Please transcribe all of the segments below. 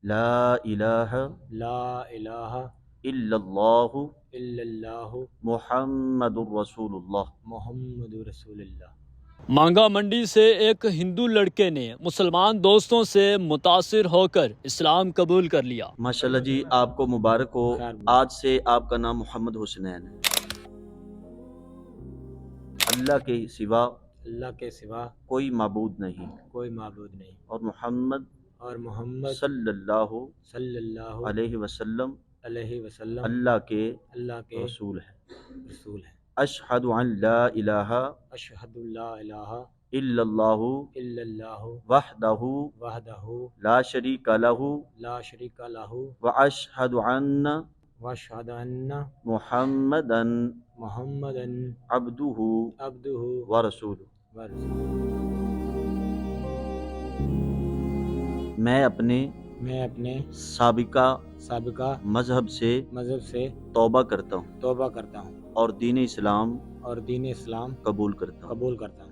لا الہ لا الہ الا اللہ الا اللہ محمد الرسول اللہ۔ محمد رسول اللہ۔ مانگا منڈی سے ایک ہندو لڑکے نے مسلمان دوستوں سے متاثر ہو کر اسلام قبول کر لیا۔ ماشاءاللہ جی، آپ کو مبارک ہو۔ خیر آج سے آپ کا نام محمد حسنین ہے۔ اللہ کے سوا اللہ کے سوا کوئی معبود نہیں، کوئی معبود نہیں، اور محمد اور محمد صلی اللہ صلی اللہ علیہ وسلم علیہ وسلم اللہ کے اللہ کے رسول ہے۔ رسول ہیں۔ اشہد ان لا الہ اشہد لا الہ الا اللہ الا اللہ وحدہ وحدہ لا شریک لہ لا شریک لہ واشہد ان واشہد ان محمدا محمدا عبدہ عبدہ ورسولہ۔ ورسولہ۔ میں اپنے سابقہ سابقہ مذہب سے مذہب سے توبہ کرتا ہوں توبہ کرتا ہوں اور دین اسلام اور دین اسلام قبول کرتا ہوں۔ قبول کرتا ہوں۔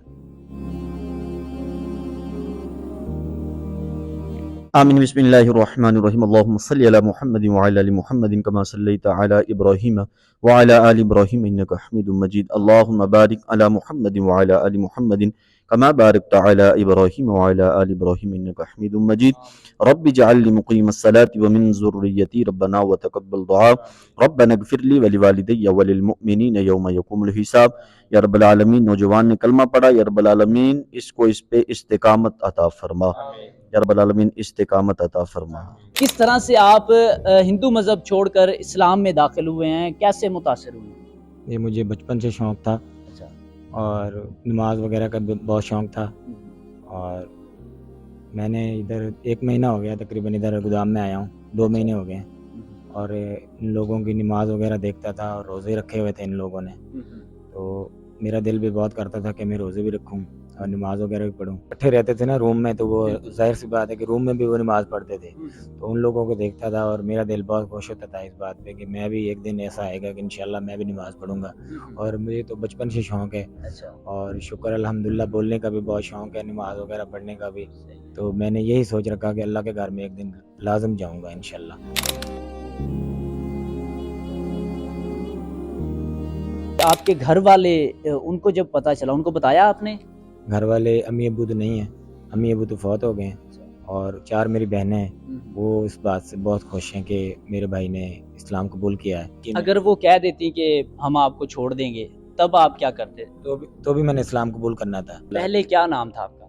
آمین۔ بسم اللہ الرحمن الرحیم۔ اللہم صلی علی محمد وعلی آل محمد کما صلیت علی ابراہیم وعلی آل ابراہیم انک حمید مجید۔ اللہم بارک علی محمد وعلی آل محمد کما بارکت علی ابراہیم وعلی آل ابراہیم انک حمید مجید۔ رب اجعلنی مقیم الصلاة ومن ذریتی ربنا وتقبل دعاء ربنا اغفر لی ولوالدی وللمؤمنین یوم یقوم الحساب۔ یا رب العالمین، نوجوان نے کلمہ پڑھا، یا رب العالمین اس کو اس پہ استقامت عطا فرما، یا رب العالمین استقامت عطا فرما۔ کس طرح سے آپ ہندو مذہب چھوڑ کر اسلام میں داخل ہوئے ہیں، کیسے متاثر ہوئے؟ یہ مجھے بچپن سے شوق تھا اچھا، اور نماز وغیرہ کا بھی بہت شوق تھا، اور میں نے ادھر 1 مہینہ ہو گیا تقریباً ادھر گودام میں آیا ہوں، 2 مہینے ہو گئے ہیں، اور ان لوگوں کی نماز وغیرہ دیکھتا تھا اور روزے رکھے ہوئے تھے ان لوگوں نے، تو میرا دل بھی بہت کرتا تھا کہ میں روزے بھی رکھوں اور نماز وغیرہ بھی پڑھوں۔ اکٹھے رہتے تھے نا روم میں، تو وہ ظاہر سی بات ہے کہ روم میں بھی وہ نماز پڑھتے تھے، تو ان لوگوں کو دیکھتا تھا اور میرا دل بہت خوش ہوتا تھا اس بات پہ کہ میں بھی ایک دن ایسا آئے گا کہ انشاءاللہ میں بھی نماز پڑھوں گا، اور مجھے تو بچپن سے شوق ہے، اور شکر الحمدللہ بولنے کا بھی بہت شوق ہے، نماز وغیرہ پڑھنے کا بھی، تو میں نے یہی سوچ رکھا کہ اللہ کے گھر میں ایک دن لازم جاؤں گا انشاءاللہ۔ آپ کے گھر والے ان کو جب پتہ چلا، ان کو بتایا آپ نے؟ گھر والے امی ابو تو نہیں ہیں، امی ابو تو فوت ہو گئے ہیں، اور 4 میری بہنیں ہیں، وہ اس بات سے بہت خوش ہیں کہ میرے بھائی نے اسلام قبول کیا ہے۔ اگر وہ کہہ دیتی کہ ہم آپ کو چھوڑ دیں گے تب آپ کیا کرتے؟ تو بھی میں نے اسلام قبول کرنا تھا۔ پہلے کیا نام تھا آپ کا؟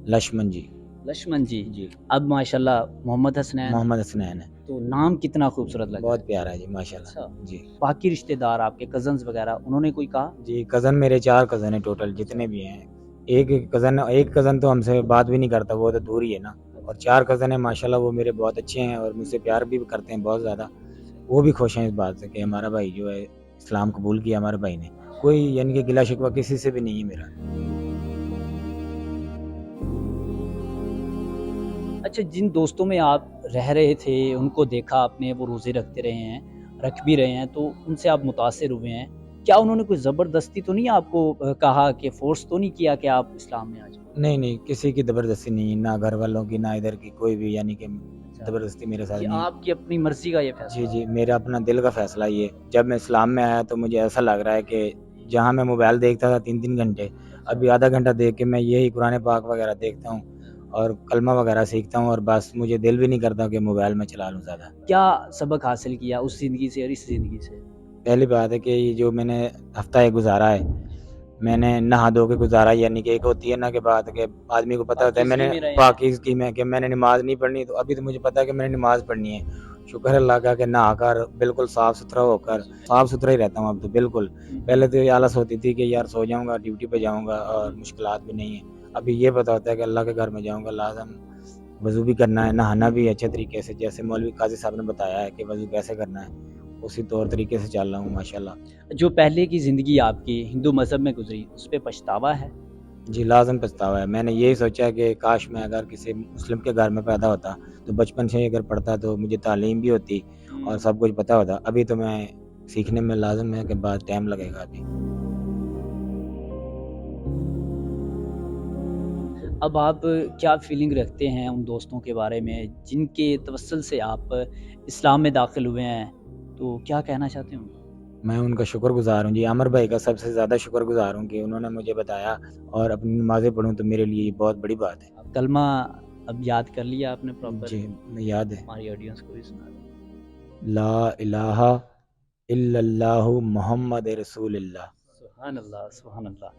لشمن جی۔ لشمن جی۔ جی، اب ماشاءاللہ محمد حسنین۔ محمد حسنین ہے، تو نام کتنا خوبصورت لگا۔ بہت پیارا ہے جی، ماشاءاللہ۔ اچھا، جی باقی رشتہ دار آپ کے کزنز وغیرہ انہوں نے کوئی کہا؟ جی، کزن میرے 4 کزن ہیں ٹوٹل جتنے بھی ہیں، ایک کزن تو ہم سے بات بھی نہیں کرتا، وہ تو دور ہی ہے نا، اور 4 کزن ہیں ماشاءاللہ، وہ میرے بہت اچھے ہیں اور مجھ سے پیار بھی کرتے ہیں بہت زیادہ، وہ بھی خوش ہیں اس بات سے کہ ہمارا بھائی جو ہے اسلام قبول کیا ہمارے بھائی نے، کوئی یعنی کہ گلہ شکوہ کسی سے بھی نہیں ہے میرا۔ اچھا، جن دوستوں میں آپ رہ رہے تھے ان کو دیکھا آپ نے، وہ روزے رکھتے رہے ہیں، رکھ بھی رہے ہیں، تو ان سے آپ متاثر ہوئے ہیں، کیا انہوں نے کوئی زبردستی تو نہیں آپ کو کہا کہ فورس تو نہیں کیا کہ آپ اسلام میں آ جائیں؟ نہیں، کسی کی زبردستی نہیں، نہ گھر والوں کی نہ ادھر کی کوئی بھی، یعنی کہ زبردستی میرے ساتھ یہ نہیں۔ آپ کی اپنی مرضی کا یہ فیصلہ؟ جی، میرا اپنا دل کا فیصلہ یہ، جب میں اسلام میں آیا تو مجھے ایسا لگ رہا ہے کہ جہاں میں موبائل دیکھتا تھا 3 گھنٹے، ابھی آدھا گھنٹہ دیکھ کے میں یہی قرآن پاک وغیرہ دیکھتا ہوں اور کلمہ وغیرہ سیکھتا ہوں، اور بس مجھے دل بھی نہیں کرتا کہ موبائل میں چلا لوں زیادہ۔ کیا سبق حاصل کیا اس زندگی سے اور اس زندگی سے؟ پہلی بات ہے کہ یہ جو میں نے ہفتہ گزارا ہے، میں نے نہا دھو کے گزارا، یعنی کہ ایک ہوتی ہے نا کہ بات کہ آدمی کو پتہ ہوتا ہے میں نے پاکیزگی میں کہ میں نے نماز نہیں پڑھنی، تو ابھی تو مجھے پتہ ہے کہ میں نے نماز پڑھنی ہے، شکر اللہ کا کہ نہا کر بالکل صاف ستھرا ہو کر صاف ستھرا ہی رہتا ہوں اب تو بالکل۔ پہلے تو یہ آلس ہوتی تھی کہ یار سو جاؤں گا، ڈیوٹی پہ جاؤں گا اور مشکلات بھی نہیں ہیں، ابھی یہ پتہ ہوتا ہے کہ اللہ کے گھر میں جاؤں گا، لازم وضو بھی کرنا ہے، نہانا بھی اچھے طریقے سے، جیسے مولوی قاضی صاحب نے بتایا ہے کہ وضو کیسے کرنا ہے، اسی طور طریقے سے چل رہا ہوں ماشاءاللہ۔ جو پہلے کی زندگی آپ کی ہندو مذہب میں گزری، اس پہ پچھتاوا ہے؟ جی، لازم پچھتاوا ہے، میں نے یہی سوچا کہ کاش میں اگر کسی مسلم کے گھر میں پیدا ہوتا تو بچپن سے ہی اگر پڑھتا تو مجھے تعلیم بھی ہوتی اور سب کچھ پتہ ہوتا، ابھی تو میں سیکھنے میں لازم ہے کہ بعد ٹائم لگے گا ابھی۔ اب آپ کیا فیلنگ رکھتے ہیں ان دوستوں کے بارے میں جن کے توسل سے آپ اسلام میں داخل ہوئے ہیں؟ تو کیا کہنا چاہتے ہیں ان کو؟ میں ان کا شکر گزار ہوں جی، عامر بھائی کا سب سے زیادہ شکر گزار ہوں کہ انہوں نے مجھے بتایا، اور اپنی نمازیں پڑھوں تو میرے لیے یہ بہت بڑی بات ہے کلمہ اب یاد کر لیا آپ نے پراپر؟ جی، یاد ہے، ہماری آڈینس کو بھی سنا دیں۔ لا الہ الا اللہ محمد رسول اللہ۔ سبحان اللہ، سبحان اللہ۔